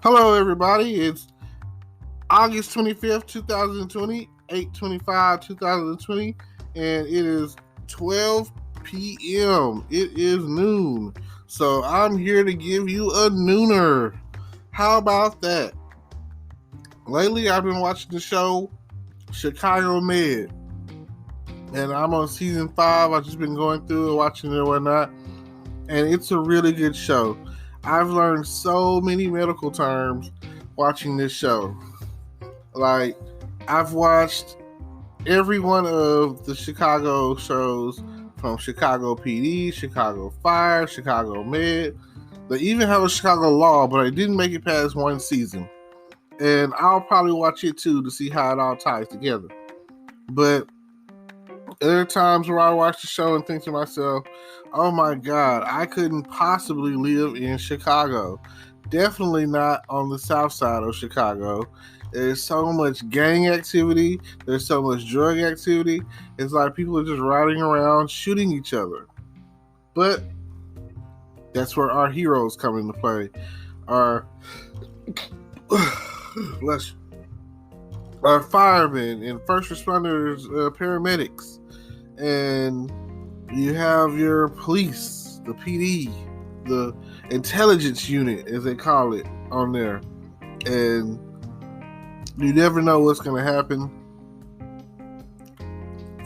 Hello, everybody. It's August 25th, 2020, 8/25, 2020, and it is 12 p.m. It is noon. So I'm here to give you a nooner. How about that? Lately, I've been watching the show Chicago Med, and I'm on season 5. I've just been going through it, watching it and whatnot, and it's a really good show. I've learned so many medical terms watching this show. Like, I've watched every one of the Chicago shows from Chicago PD, Chicago Fire, Chicago Med. They even have a Chicago Law, but I didn't make it past one season. And I'll probably watch it too to see how it all ties together. But there are times where I watch the show and think to myself, oh my God, I couldn't possibly live in Chicago. Definitely not on the south side of Chicago. There's so much gang activity. There's so much drug activity. It's like people are just riding around shooting each other. But that's where our heroes come into play. Our firemen and first responders, paramedics. And you have your police, the PD, the intelligence unit, as they call it, on there. And you never know what's going to happen.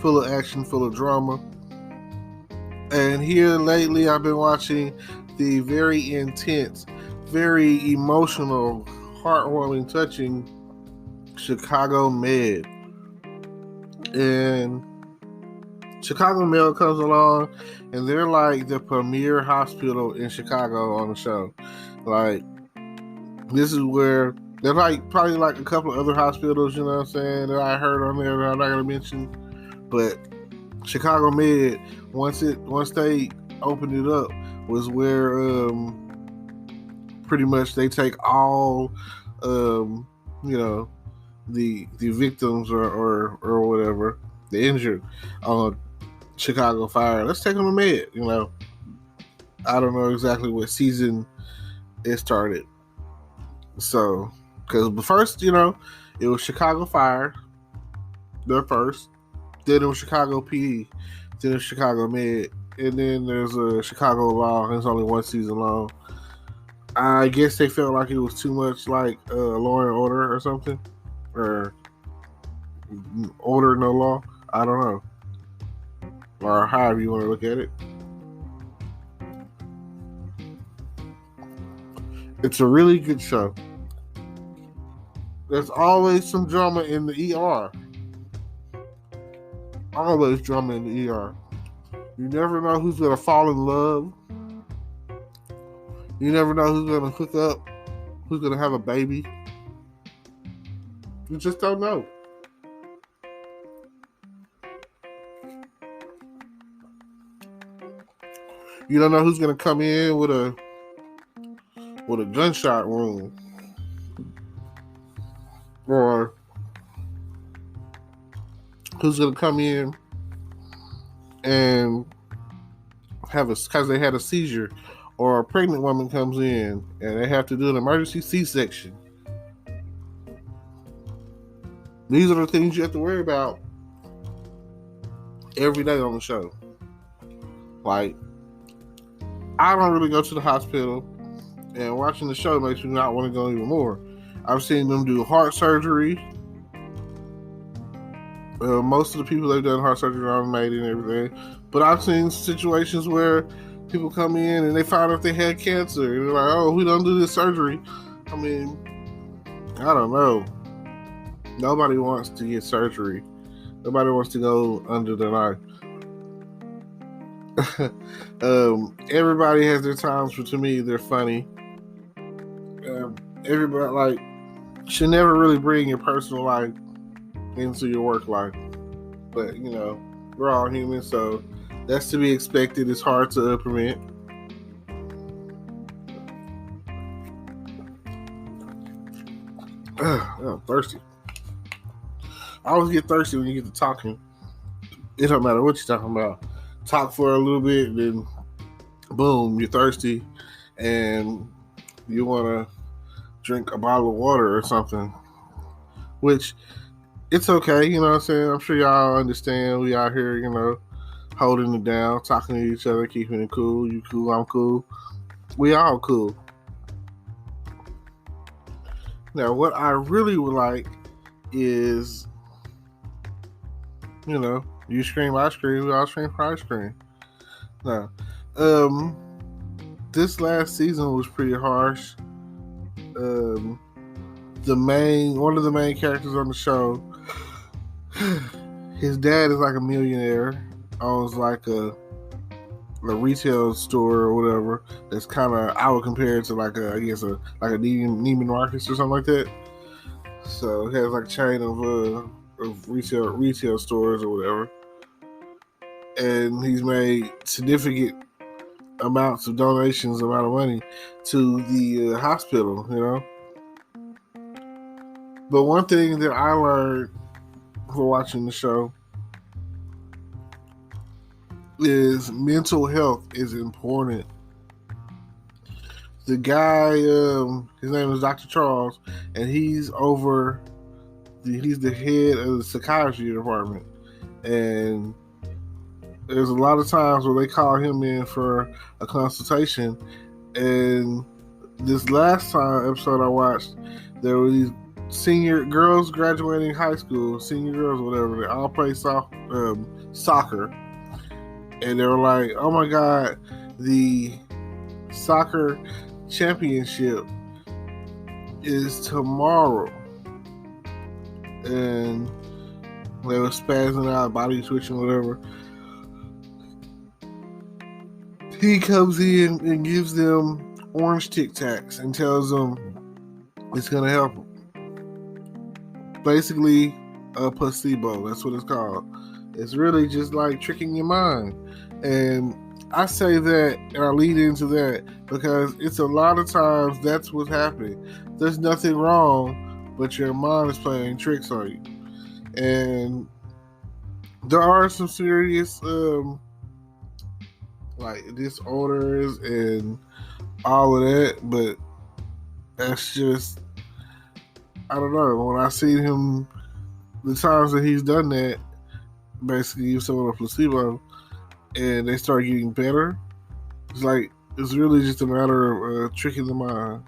Full of action, full of drama. And here lately, I've been watching the very intense, very emotional, heartwarming, touching Chicago Med. And Chicago Med comes along, and they're like the premier hospital in Chicago on the show. Like, this is where they're like probably like a couple of other hospitals, you know what I'm saying, that I heard on there that I'm not gonna mention. But Chicago Med, once they opened it up, was where pretty much they take all the victims or whatever, the injured on Chicago Fire. Let's take them to Med. I don't know exactly what season it started. So, because first, it was Chicago Fire, their first. Then it was Chicago PD. Then it was Chicago Med. And then there's a Chicago Law, and it's only one season long. I guess they felt like it was too much like Law and Order or something. Or Order No Law. I don't know. Or however you want to look at it. It's a really good show. There's always some drama in the ER. Always drama in the ER. You never know who's going to fall in love. You never know who's going to hook up, who's going to have a baby. You just don't know. You don't know who's going to come in with a gunshot wound. Or who's going to come in and because they had a seizure, or a pregnant woman comes in and they have to do an emergency C-section. These are the things you have to worry about every day on the show. Like, I don't really go to the hospital, and watching the show makes me not want to go even more. I've seen them do heart surgery. Most of the people they've done heart surgery on made and everything. But I've seen situations where people come in and they find out they had cancer. And they're like, oh, we don't do this surgery. I mean, I don't know. Nobody wants to get surgery. Nobody wants to go under the knife. Everybody has their times, but to me, they're funny. Everybody, should never really bring your personal life into your work life. But, we're all human, so that's to be expected. It's hard to prevent. I'm thirsty. I always get thirsty when you get to talking. It don't matter what you're talking about. Talk for a little bit, then boom, you're thirsty, and you want to drink a bottle of water or something. Which, it's okay, you know what I'm saying? I'm sure y'all understand. We out here, holding it down, talking to each other, keeping it cool. You cool, I'm cool. We all cool. Now, what I really would like is, you scream, I scream, we all scream for ice cream. Now, this last season was pretty harsh. One of the main characters on the show, his dad is like a millionaire, owns like a retail store or whatever. That's kind of, I would compare it to like a Neiman Marcus or something like that. So it has like a chain of retail stores or whatever, and he's made significant amounts of donations, amount of money to the hospital, But one thing that I learned for watching the show is mental health is important. The guy, his name is Dr. Charles, and he's the head of the psychiatry department. And there's a lot of times where they call him in for a consultation. And this last episode I watched, there were these senior girls graduating high school, senior girls, whatever. They all play soccer. And they were like, oh my God, the soccer championship is tomorrow. And they were spazzing out, body twitching, whatever. He comes in and gives them orange Tic Tacs and tells them it's going to help them. Basically, a placebo. That's what it's called. It's really just like tricking your mind. And I say that, and I lead into that, because it's a lot of times that's what's happening. There's nothing wrong, but your mind is playing tricks on you. And there are some serious disorders and all of that, but that's just, I don't know. When I see him, the times that he's done that, basically give someone a placebo and they start getting better, it's really just a matter of tricking the mind.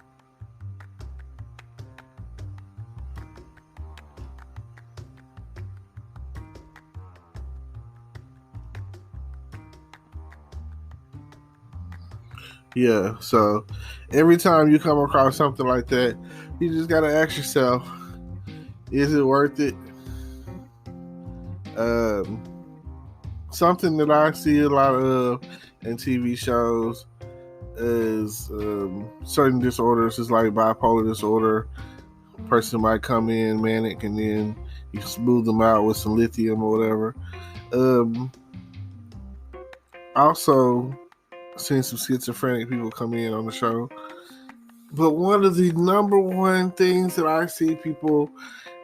Yeah, so every time you come across something like that, you just gotta ask yourself, is it worth it? Something that I see a lot of in TV shows is certain disorders, is like bipolar disorder. A person might come in manic and then you smooth them out with some lithium or whatever. Also, seen some schizophrenic people come in on the show. But one of the number one things that I see people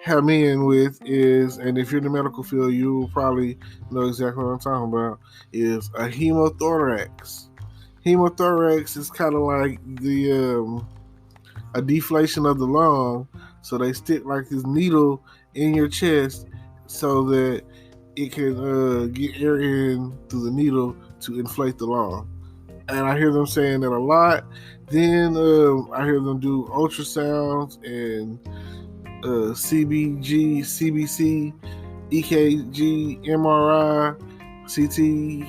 have me in with is, and if you're in the medical field, you will probably know exactly what I'm talking about, is a hemothorax. Hemothorax is kind of like a deflation of the lung. So they stick like this needle in your chest so that it can get air in through the needle to inflate the lung. And I hear them saying that a lot. Then I hear them do ultrasounds and CBG, CBC, EKG, MRI, CT,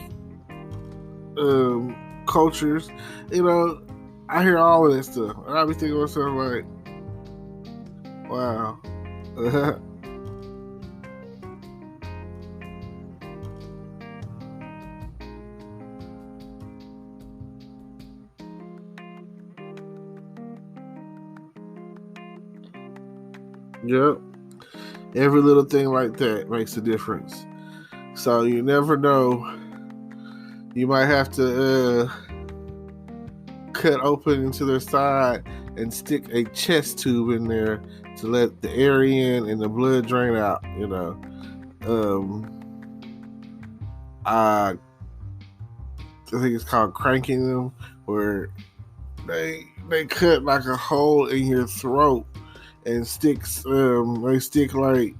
cultures. I hear all of that stuff. And I be thinking to myself like, wow. Yep. Every little thing like that makes a difference. So you never know. You might have to cut open into their side and stick a chest tube in there to let the air in and the blood drain out. I think it's called cranking them, where they they cut like a hole in your throat and sticks. They stick like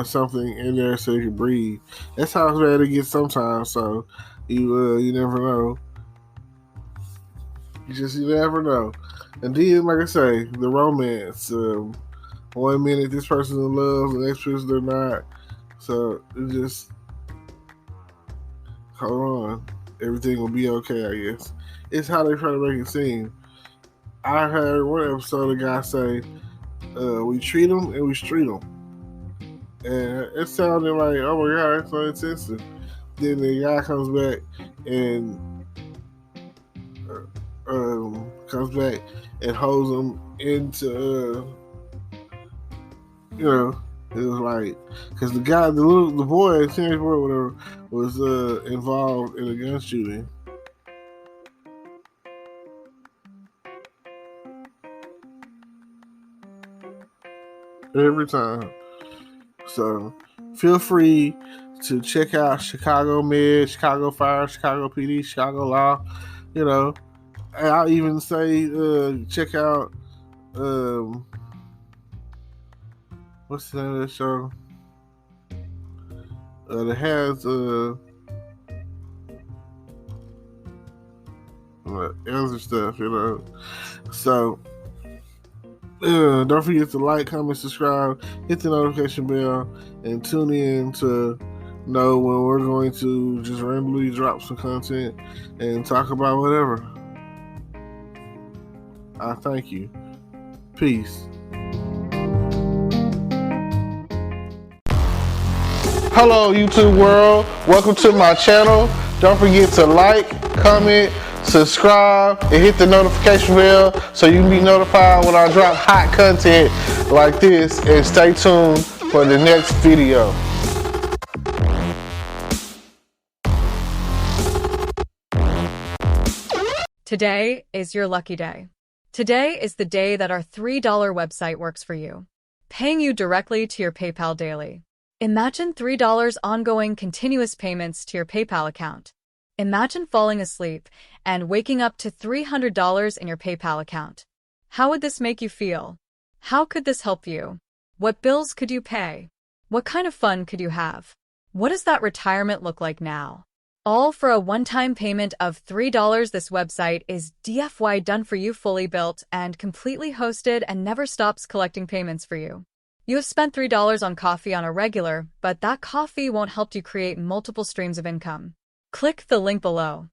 something in there so you can breathe. That's how bad it gets sometimes. So you never know. You never know. And then, like I say, the romance. 1 minute this person's in love, the next person they're not. So it just hold on. Everything will be okay, I guess. It's how they try to make it seem. I heard one episode a guy say, we treat them and we street them. And it sounded like, oh my God, that's so insensitive. Then the guy comes back and holds him into, it was like, because the guy, the boy, teenage boy, whatever, was involved in a gun shooting. Every time. So feel free to check out Chicago Med, Chicago Fire, Chicago PD, Chicago Law. I'll even say check out what's the name of that show? That has other stuff, So don't forget to like, comment, subscribe, hit the notification bell, and tune in to know when we're going to just randomly drop some content and talk about whatever. I thank you. Peace. Hello, YouTube world. Welcome to my channel. Don't forget to like, comment, subscribe, and hit the notification bell so you can be notified when I drop hot content like this, and stay tuned for the next video. Today is your lucky day. Today is the day that our $3 website works for you, paying you directly to your PayPal daily. Imagine $3 ongoing continuous payments to your PayPal account. Imagine falling asleep and waking up to $300 in your PayPal account. How would this make you feel? How could this help you? What bills could you pay? What kind of fun could you have? What does that retirement look like now? All for a one-time payment of $3. This website is DFY done for you, fully built and completely hosted, and never stops collecting payments for you. You have spent $3 on coffee on a regular, but that coffee won't help you create multiple streams of income. Click the link below.